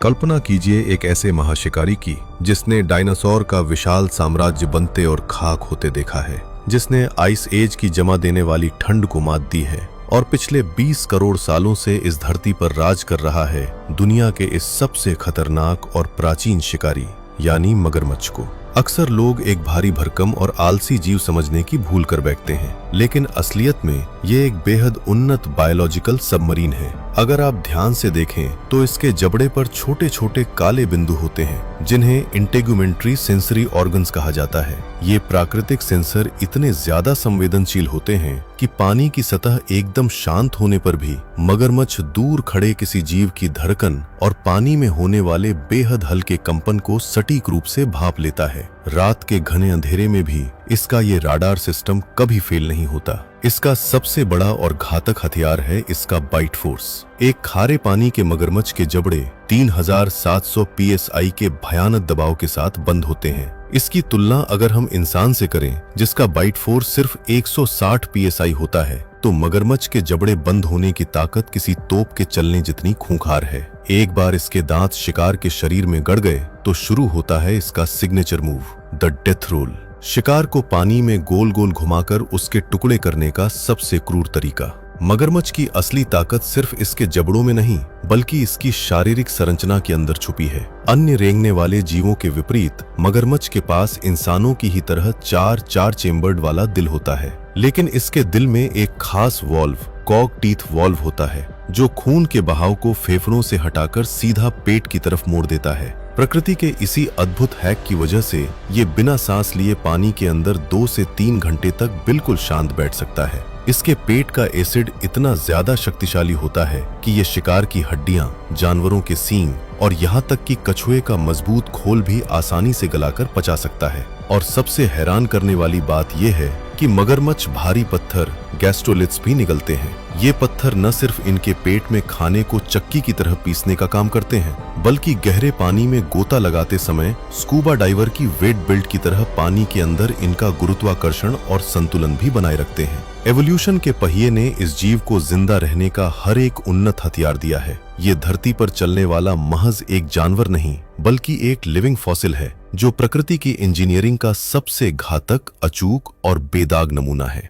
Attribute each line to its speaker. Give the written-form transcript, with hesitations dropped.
Speaker 1: कल्पना कीजिए एक ऐसे महाशिकारी की जिसने डायनासोर का विशाल साम्राज्य बनते और खाक होते देखा है, जिसने आइस एज की जमा देने वाली ठंड को मात दी है और पिछले 20 करोड़ सालों से इस धरती पर राज कर रहा है दुनिया के इस सबसे खतरनाक और प्राचीन शिकारी यानी मगरमच्छ को। अक्सर लोग एक भारी भरकम और आलसी जीव समझने की भूल कर बैठते हैं, लेकिन असलियत में ये एक बेहद उन्नत बायोलॉजिकल सबमरीन है। अगर आप ध्यान से देखें तो इसके जबड़े पर छोटे छोटे काले बिंदु होते हैं जिन्हें इंटेगुमेंट्री सेंसरी ऑर्गन्स कहा जाता है। ये प्राकृतिक सेंसर इतने ज्यादा संवेदनशील होते हैं कि पानी की सतह एकदम शांत होने पर भी मगरमच्छ दूर खड़े किसी जीव की धड़कन और पानी में होने वाले बेहद हल्के कंपन को सटीक रूप से भांप लेता है। रात के घने अंधेरे में भी इसका ये राडार सिस्टम कभी फेल नहीं होता। इसका सबसे बड़ा और घातक हथियार है इसका बाइट फोर्स। एक खारे पानी के मगरमच्छ के जबड़े 3700 psi के भयानक दबाव के साथ बंद होते हैं। इसकी तुलना अगर हम इंसान से करें जिसका बाइट फोर्स सिर्फ 160 psi होता है, तो मगरमच्छ के जबड़े बंद होने की ताकत किसी तोप के चलने जितनी खूंखार है। एक बार इसके दांत शिकार के शरीर में गड़ गए तो शुरू होता है इसका signature move, the death roll. शिकार को पानी में गोल गोल घुमाकर उसके टुकड़े करने का सबसे क्रूर तरीका। मगरमच्छ की असली ताकत सिर्फ इसके जबड़ों में नहीं बल्कि इसकी शारीरिक संरचना के अंदर छुपी है। अन्य रेंगने वाले जीवों के विपरीत मगरमच्छ के पास इंसानों की ही तरह चार चेम्बर्ड वाला दिल होता है, लेकिन इसके दिल में एक खास वॉल्व, कॉग टीथ वॉल्व होता है जो खून के बहाव को फेफड़ों से हटाकर सीधा पेट की तरफ मोड़ देता है। प्रकृति के इसी अद्भुत हैक की वजह से ये बिना सांस लिए पानी के अंदर 2 से 3 घंटे तक बिल्कुल शांत बैठ सकता है। इसके पेट का एसिड इतना ज्यादा शक्तिशाली होता है कि ये शिकार की हड्डियां, जानवरों के सींग और यहाँ तक कि कछुए का मजबूत खोल भी आसानी से गलाकर पचा सकता है। और सबसे हैरान करने वाली बात यह है कि मगरमच्छ भारी पत्थर गैस्ट्रोलिथ्स भी निगलते हैं। ये पत्थर न सिर्फ इनके पेट में खाने को चक्की की तरह पीसने का काम करते हैं, बल्कि गहरे पानी में गोता लगाते समय स्कूबा डाइवर की वेट बेल्ट की तरह पानी के अंदर इनका गुरुत्वाकर्षण और संतुलन भी बनाए रखते हैं। एवोल्यूशन के पहिए ने इस जीव को जिंदा रहने का हर एक उन्नत हथियार दिया है। ये धरती पर चलने वाला महज एक जानवर नहीं बल्कि एक लिविंग फॉसिल है जो प्रकृति की इंजीनियरिंग का सबसे घातक, अचूक और बेदाग नमूना है।